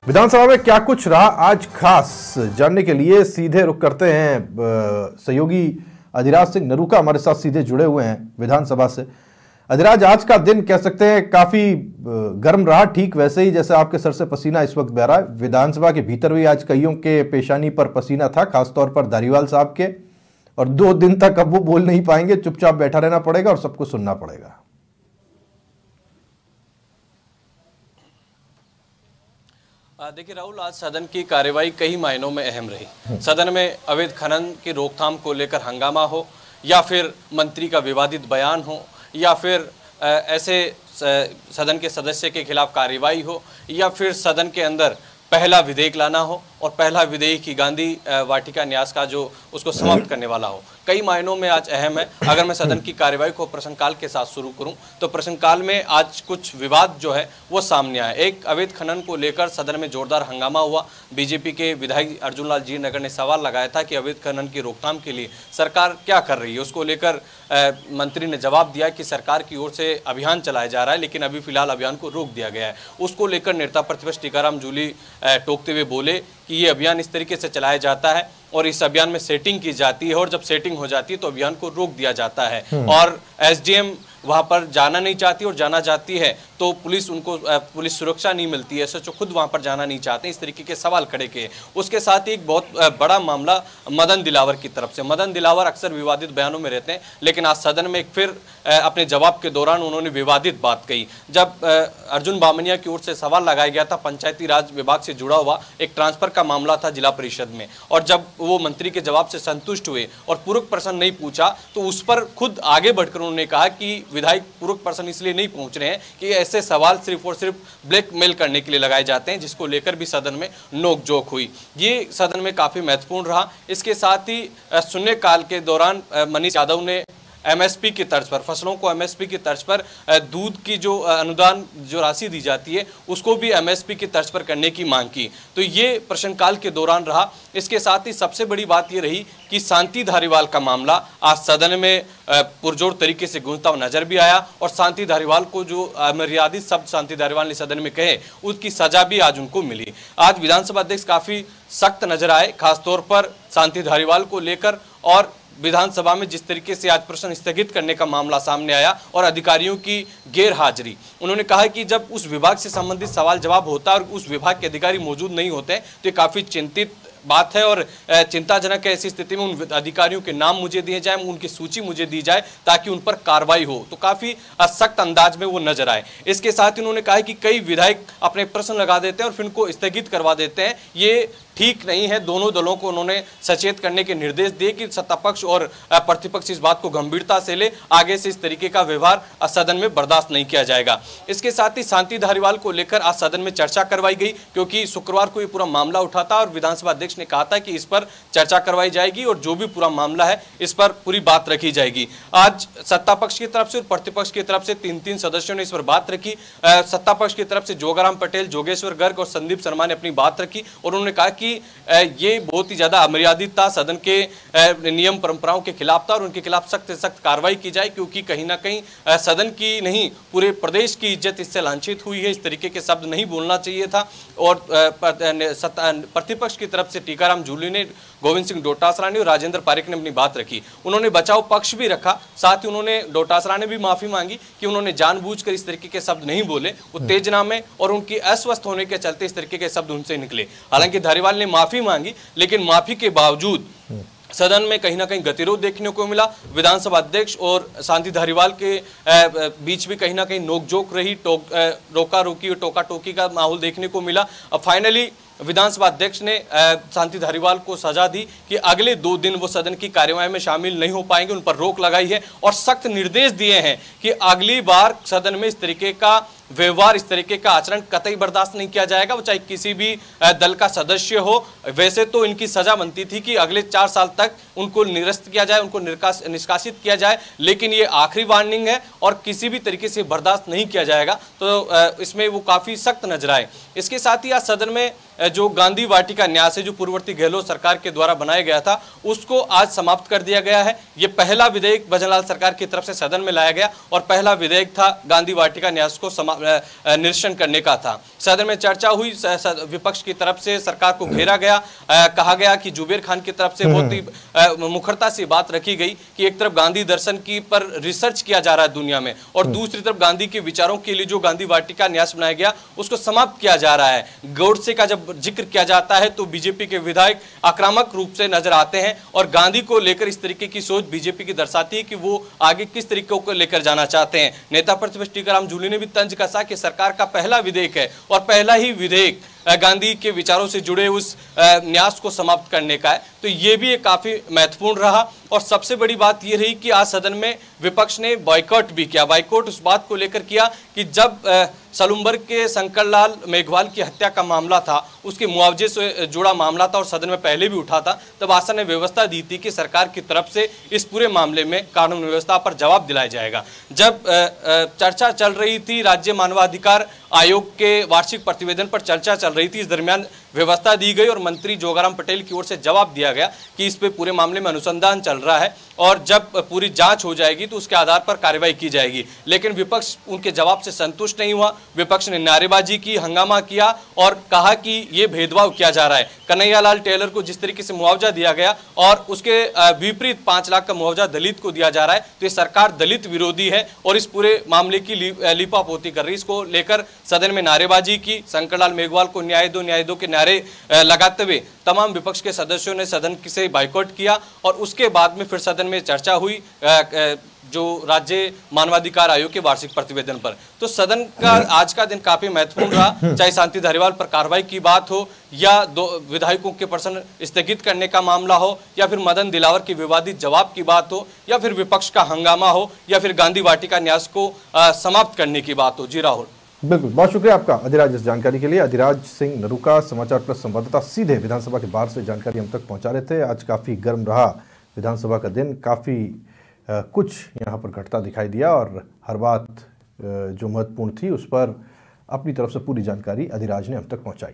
विधानसभा में क्या कुछ रहा आज खास, जानने के लिए सीधे रुख करते हैं सहयोगी अधिराज सिंह नरूका हमारे साथ सीधे जुड़े हुए हैं विधानसभा से। अधिराज, आज का दिन कह सकते हैं काफी गर्म रहा, ठीक वैसे ही जैसे आपके सर से पसीना इस वक्त बह रहा है। विधानसभा के भीतर भी आज कईयों के पेशानी पर पसीना था, खासतौर पर धारीवाल साहब के, और 2 दिन तक अब वो बोल नहीं पाएंगे, चुपचाप बैठा रहना पड़ेगा और सबको सुनना पड़ेगा। देखिए राहुल, आज सदन की कार्यवाही कई मायनों में अहम रही। सदन में अवैध खनन की रोकथाम को लेकर हंगामा हो, या फिर मंत्री का विवादित बयान हो, या फिर ऐसे सदन के सदस्य के खिलाफ कार्रवाई हो, या फिर सदन के अंदर पहला विधेयक लाना हो और पहला विधेयक ही गांधी वाटिका न्यास का जो उसको समाप्त करने वाला हो। कई मायनों में आज अहम है। अगर मैं सदन की कार्यवाही को प्रश्नकाल के साथ शुरू करूं तो प्रश्नकाल में आज कुछ विवाद जो है वो सामने आया। एक अवैध खनन को लेकर सदन में जोरदार हंगामा हुआ। बीजेपी के विधायक अर्जुन लाल जी नगर ने सवाल लगाया था कि अवैध खनन की रोकथाम के लिए सरकार क्या कर रही है। उसको लेकर मंत्री ने जवाब दिया कि सरकार की ओर से अभियान चलाया जा रहा है, लेकिन अभी फिलहाल अभियान को रोक दिया गया है। उसको लेकर नेता प्रतिपक्ष टीकाराम जूली टोकते हुए बोले कि ये अभियान इस तरीके से चलाया जाता है और इस अभियान में सेटिंग की जाती है, और जब सेटिंग हो जाती है तो अभियान को रोक दिया जाता है। और एसडीएम वहां पर जाना नहीं चाहती, और जाना चाहती है तो पुलिस उनको पुलिस सुरक्षा नहीं मिलती है, एसएचओ खुद वहां पर जाना नहीं चाहते। इस तरीके के सवाल खड़े किए। उसके साथ ही एक बहुत बड़ा मामला मदन दिलावर की तरफ से। मदन दिलावर अक्सर विवादित बयानों में रहते हैं, लेकिन आज सदन में एक फिर अपने जवाब के दौरान उन्होंने विवादित बात कही। जब अर्जुन बामनिया की ओर से सवाल लगाया गया था पंचायती राज विभाग से जुड़ा हुआ एक ट्रांसफर का मामला था जिला परिषद में, और जब वो मंत्री के जवाब से संतुष्ट हुए और पूरक प्रश्न नहीं पूछा तो उस पर खुद आगे बढ़कर उन्होंने कहा कि विधायक पूरक प्रश्न इसलिए नहीं पूछ रहे हैं कि ऐसे सवाल सिर्फ और सिर्फ ब्लैकमेल करने के लिए लगाए जाते हैं, जिसको लेकर भी सदन में नोकझोंक हुई। ये सदन में काफी महत्वपूर्ण रहा। इसके साथ ही शून्यकाल के दौरान मनीष यादव ने एमएसपी की तर्ज पर, फसलों को एमएसपी की तर्ज पर, दूध की जो अनुदान जो राशि दी जाती है उसको भी एमएसपी की तर्ज पर करने की मांग की। तो ये प्रश्नकाल के दौरान रहा। इसके साथ ही सबसे बड़ी बात ये रही कि शांति धारीवाल का मामला आज सदन में पुरजोर तरीके से गूंजता हुआ नजर भी आया, और शांति धारीवाल को जो अमर्यादित शब्द शांति धारीवाल ने सदन में कहे उसकी सजा भी आज उनको मिली। आज विधानसभा अध्यक्ष काफी सख्त नजर आए, खासतौर पर शांति धारीवाल को लेकर, और विधानसभा में जिस तरीके से आज प्रश्न स्थगित करने का मामला सामने आया और अधिकारियों की गैर हाजिरी। उन्होंने कहा कि जब उस विभाग से संबंधित सवाल जवाब होता है और उस विभाग के अधिकारी मौजूद नहीं होते तो ये काफी चिंतित बात है, और चिंताजनक है। ऐसी स्थिति में उन अधिकारियों के नाम मुझे दिए जाए, उनकी सूची मुझे दी जाए ताकि उन पर कार्रवाई हो। तो काफी सख्त अंदाज में वो नजर आए। इसके साथ ही उन्होंने कहा कि कई विधायक अपने प्रश्न लगा देते हैं और फिर उनको स्थगित करवा देते हैं, ये ठीक नहीं है। दोनों दलों को उन्होंने सचेत करने के निर्देश दिए कि सत्तापक्ष और प्रतिपक्ष इस बात को गंभीरता से ले, आगे से इस तरीके का व्यवहार सदन में बर्दाश्त नहीं किया जाएगा। इसके साथ ही शांति धारीवाल को लेकर आज सदन में चर्चा करवाई गई, क्योंकि शुक्रवार को ये पूरा मामला उठा था और विधानसभा अध्यक्ष ने कहा था कि इस पर चर्चा करवाई जाएगी और जो भी पूरा मामला है इस पर पूरी बात रखी जाएगी। आज सत्ता पक्ष की तरफ से और प्रतिपक्ष की तरफ से 3-3 सदस्यों ने इस पर बात रखी। सत्ता पक्ष की तरफ से जोगाराम पटेल, जोगेश्वर गर्ग और संदीप शर्मा ने अपनी बात रखी, और उन्होंने कहा कि ये बहुत ही ज्यादा अमर्यादित था, सदन के नियम परंपराओं के खिलाफ था और उनके खिलाफ सख्त से सख्त कार्रवाई की जाए, क्योंकि कहीं ना कहीं सदन की नहीं पूरे प्रदेश की इज्जत इससे लांछित हुई है। इस तरीके के शब्द नहीं बोलना चाहिए था। और प्रतिपक्ष की तरफ से टीकाराम जूली ने, गोविंद सिंह डोटासरा ने और राजेंद्र पारिक ने अपनी बात रखी। उन्होंने बचाव पक्ष भी रखा, साथ ही उन्होंने डोटासरा ने भी माफी मांगी कि उन्होंने जानबूझकर इस तरीके के शब्द नहीं बोले, उत्तेजना में और उनकी अस्वस्थ होने के चलते इस तरीके के शब्द उनसे निकले। हालांकि धारीवाल ने माफी मांगी, लेकिन माफी के बावजूद सदन में कहीं ना कहीं गतिरोध देखने को मिला। विधानसभा अध्यक्ष और शांति धारीवाल के बीच भी कहीं ना कहीं नोकझोंक रही, रोका रोकी और टोका टोकी का माहौल देखने को मिला। अब फाइनली विधानसभा अध्यक्ष ने शांति धारीवाल को सजा दी कि अगले 2 दिन वो सदन की कार्यवाही में शामिल नहीं हो पाएंगे, उन पर रोक लगाई है और सख्त निर्देश दिए हैं कि अगली बार सदन में इस तरीके का व्यवहार, इस तरीके का आचरण कतई बर्दाश्त नहीं किया जाएगा, वो चाहे किसी भी दल का सदस्य हो। वैसे तो इनकी सजा बनती थी कि अगले 4 साल तक उनको निरस्त किया जाए, उनको निष्कासित किया जाए, लेकिन ये आखिरी वार्निंग है और किसी भी तरीके से बर्दाश्त नहीं किया जाएगा। तो इसमें वो काफी सख्त नजर आए। इसके साथ ही आज सदन में जो गांधी वाटिका न्यास है, जो पूर्ववर्ती गहलोत सरकार के द्वारा बनाया गया था, उसको आज समाप्त कर दिया गया है। ये पहला विधेयक भजनलाल सरकार की तरफ से सदन में लाया गया और पहला विधेयक था गांधी वाटिका न्यास को निरसन करने का था। सदन में चर्चा हुई, विपक्ष की तरफ से सरकार को घेरा गया, कहा गया कि जुबेर खान की तरफ से बहुत ही मुखरता से बात रखी गई कि एक तरफ गांधी दर्शन की पर रिसर्च किया जा रहा है दुनिया में और दूसरी तरफ गांधी के विचारों के लिए जो गांधी वाटिका न्यास बनाया गया उसको समाप्त किया जा रहा है। गोडसे का जब जिक्र किया जाता है तो बीजेपी के विधायक आक्रामक रूप से नजर आते हैं और गांधी को लेकर इस तरीके की सोच बीजेपी की दर्शाती है कि वो आगे किस तरीके को लेकर जाना चाहते हैं। नेता प्रतिपक्ष टीकाराम जूली ने भी तंज कसा कि सरकार का पहला विधेयक है और पहला ही विधेयक गांधी के विचारों से जुड़े उस न्यास को समाप्त करने का है, तो ये भी एक काफी महत्वपूर्ण रहा। और सबसे बड़ी बात ये रही कि आज सदन में विपक्ष ने बॉयकॉट भी किया। बॉयकॉट उस बात को लेकर किया कि जब सलूम्बर के शंकरलाल मेघवाल की हत्या का मामला था, उसके मुआवजे से जुड़ा मामला था और सदन में पहले भी उठा था, तब आसन ने व्यवस्था दी थी कि सरकार की तरफ से इस पूरे मामले में कानून व्यवस्था पर जवाब दिलाया जाएगा। जब चर्चा चल रही थी, राज्य मानवाधिकार आयोग के वार्षिक प्रतिवेदन पर चर्चा चल रही थी, इस दरमियान व्यवस्था दी गई और मंत्री जोगाराम पटेल की ओर से जवाब दिया गया कि इस पे पूरे मामले में अनुसंधान चल रहा है और जब पूरी जांच हो जाएगी तो उसके आधार पर कार्रवाई की जाएगी। लेकिन विपक्ष उनके जवाब से संतुष्ट नहीं हुआ। विपक्ष ने नारेबाजी की, हंगामा किया और कहा कि ये भेदभाव किया जा रहा है। कन्हैयालाल टेलर को जिस तरीके से मुआवजा दिया गया और उसके विपरीत 5 लाख का मुआवजा दलित को दिया जा रहा है, तो ये सरकार दलित विरोधी है और इस पूरे मामले की लिपापोती कर रही है। इसको लेकर सदन में नारेबाजी की, शंकरलाल मेघवाल को न्याय दो के नारे लगाते हुए तमाम विपक्ष के सदस्यों ने सदन से बाइकॉट किया और उसके बाद में फिर सदन में चर्चा हुई जो राज्य मानवाधिकार आयोग के वार्षिक प्रतिवेदन पर। तो सदन का आज का दिन काफी महत्वपूर्ण रहा, चाहे शांति धारीवाल पर कार्रवाई की बात हो या 2 विधायकों के प्रश्न स्थगित करने का मामला हो या फिर मदन दिलावर के विवादित जवाब की बात हो या फिर विपक्ष का हंगामा हो या फिर गांधी वाटिका न्यास को समाप्त करने की बात हो। जी राहुल। बिल्कुल, बहुत शुक्रिया आपका अधिराज इस जानकारी के लिए। अधिराज सिंह नरूका, समाचार प्लस संवाददाता, सीधे विधानसभा के बाहर से जानकारी हम तक पहुंचा रहे थे। आज काफ़ी गर्म रहा विधानसभा का दिन, काफ़ी कुछ यहाँ पर घटता दिखाई दिया और हर बात जो महत्वपूर्ण थी उस पर अपनी तरफ से पूरी जानकारी अधिराज ने हम तक पहुँचाई।